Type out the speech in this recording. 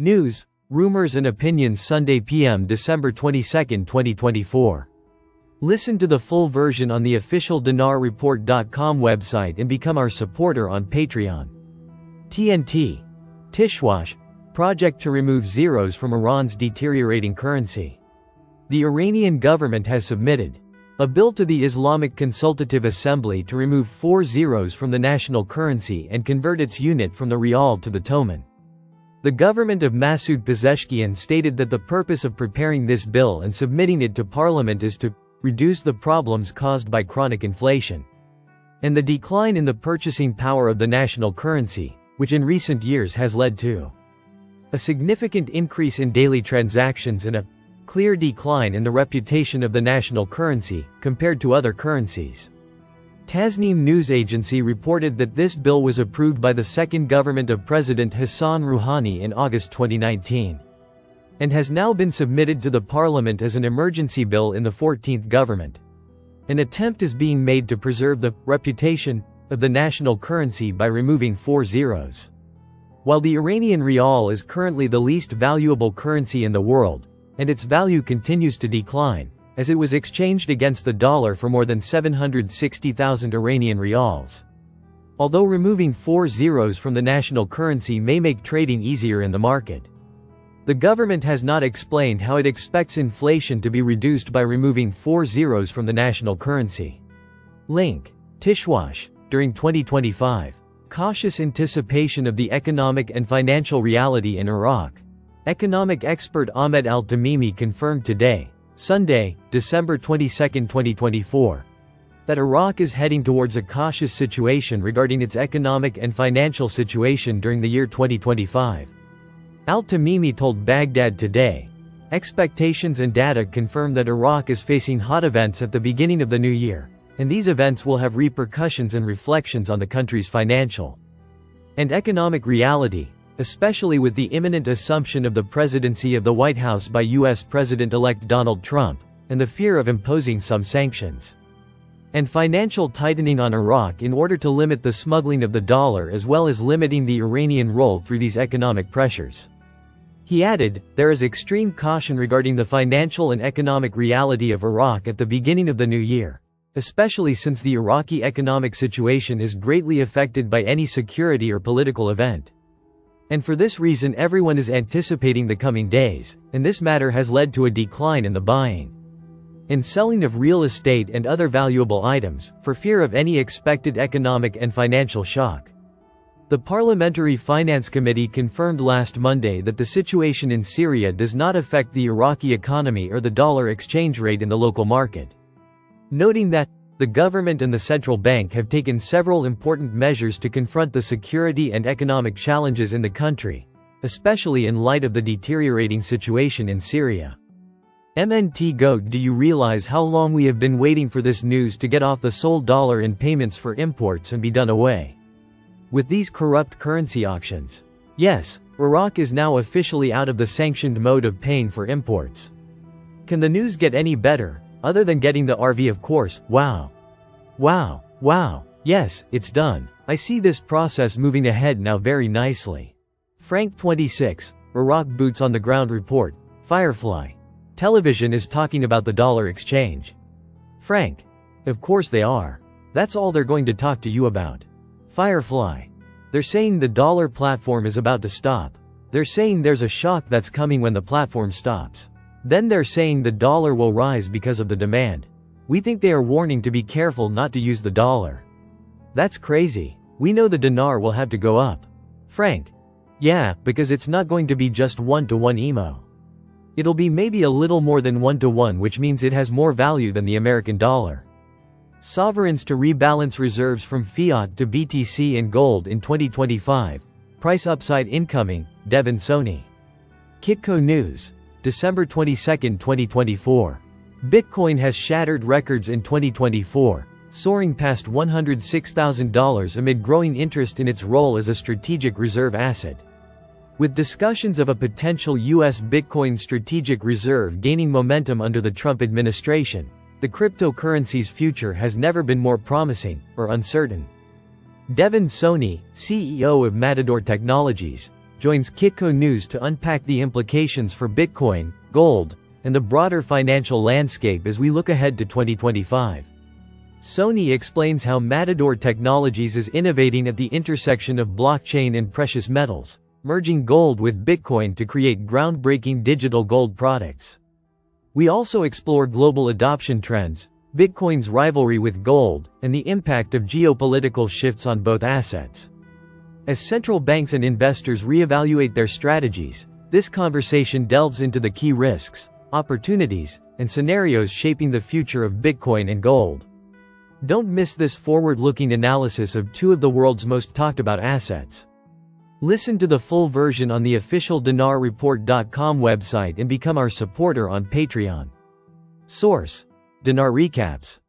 News, rumors and opinions Sunday p.m. December 22, 2024. Listen to the full version on the official dinarreport.com website and become our supporter on Patreon. TNT. Tishwash. Project to remove zeros from Iran's deteriorating currency. The Iranian government has submitted a bill to the Islamic Consultative Assembly to remove 4 zeros from the national currency and convert its unit from the rial to the toman. The government of Masoud Pezeshkian stated that the purpose of preparing this bill and submitting it to Parliament is to reduce the problems caused by chronic inflation and the decline in the purchasing power of the national currency, which in recent years has led to a significant increase in daily transactions and a clear decline in the reputation of the national currency compared to other currencies. Tasnim news agency reported that this bill was approved by the second government of President Hassan Rouhani in August 2019 and has now been submitted to the parliament as an emergency bill in the 14th government. An attempt is being made to preserve the reputation of the national currency by removing 4 zeros. While the Iranian rial is currently the least valuable currency in the world, and its value continues to decline, as it was exchanged against the dollar for more than 760,000 Iranian rials. Although removing 4 zeros from the national currency may make trading easier in the market, the government has not explained how it expects inflation to be reduced by removing 4 zeros from the national currency. Link. Tishwash. During 2025. Cautious anticipation of the economic and financial reality in Iraq. Economic expert Ahmed Al-Tamimi confirmed today, Sunday, December 22, 2024, that Iraq is heading towards a cautious situation regarding its economic and financial situation during the year 2025. Al-Tamimi told Baghdad today, expectations and data confirm that Iraq is facing hot events at the beginning of the new year, and these events will have repercussions and reflections on the country's financial and economic reality, especially with the imminent assumption of the presidency of the White House by U.S. President-elect Donald Trump, and the fear of imposing some sanctions and financial tightening on Iraq in order to limit the smuggling of the dollar as well as limiting the Iranian role through these economic pressures. He added, there is extreme caution regarding the financial and economic reality of Iraq at the beginning of the new year, especially since the Iraqi economic situation is greatly affected by any security or political event. And for this reason everyone is anticipating the coming days, and this matter has led to a decline in the buying and selling of real estate and other valuable items, for fear of any expected economic and financial shock. The Parliamentary Finance Committee confirmed last Monday that the situation in Syria does not affect the Iraqi economy or the dollar exchange rate in the local market, noting that the government and the central bank have taken several important measures to confront the security and economic challenges in the country, especially in light of the deteriorating situation in Syria. MNT Goat. Do you realize how long we have been waiting for this news to get off the sold dollar in payments for imports and be done away with these corrupt currency auctions? Yes, Iraq is now officially out of the sanctioned mode of paying for imports. Can the news get any better? Other than getting the RV, of course. Wow. Wow. Wow. Yes, it's done. I see this process moving ahead now very nicely. Frank 26, Iraq Boots on the Ground Report, Firefly. Television is talking about the dollar exchange. Frank. Of course they are. That's all they're going to talk to you about. Firefly. They're saying the dollar platform is about to stop. They're saying there's a shock that's coming when the platform stops. Then they're saying the dollar will rise because of the demand. We think they are warning to be careful not to use the dollar. That's crazy. We know the dinar will have to go up. Frank. Yeah, because it's not going to be just 1-to-1 EMO. It'll be maybe a little more than 1-to-1, which means it has more value than the American dollar. Sovereigns to rebalance reserves from fiat to BTC and gold in 2025. Price upside incoming, Devin Soni. Kitco News. December 22, 2024. Bitcoin has shattered records in 2024, soaring past $106,000 amid growing interest in its role as a strategic reserve asset. With discussions of a potential U.S. Bitcoin strategic reserve gaining momentum under the Trump administration, the cryptocurrency's future has never been more promising, or uncertain. Devin Soni, CEO of Matador Technologies, joins Kitco News to unpack the implications for Bitcoin, gold, and the broader financial landscape as we look ahead to 2025. Sony explains how Matador Technologies is innovating at the intersection of blockchain and precious metals, merging gold with Bitcoin to create groundbreaking digital gold products. We also explore global adoption trends, Bitcoin's rivalry with gold, and the impact of geopolitical shifts on both assets. As central banks and investors reevaluate their strategies, this conversation delves into the key risks, opportunities, and scenarios shaping the future of Bitcoin and gold. Don't miss this forward-looking analysis of two of the world's most talked-about assets. Listen to the full version on the official dinarreport.com website and become our supporter on Patreon. Source: Dinar Recaps.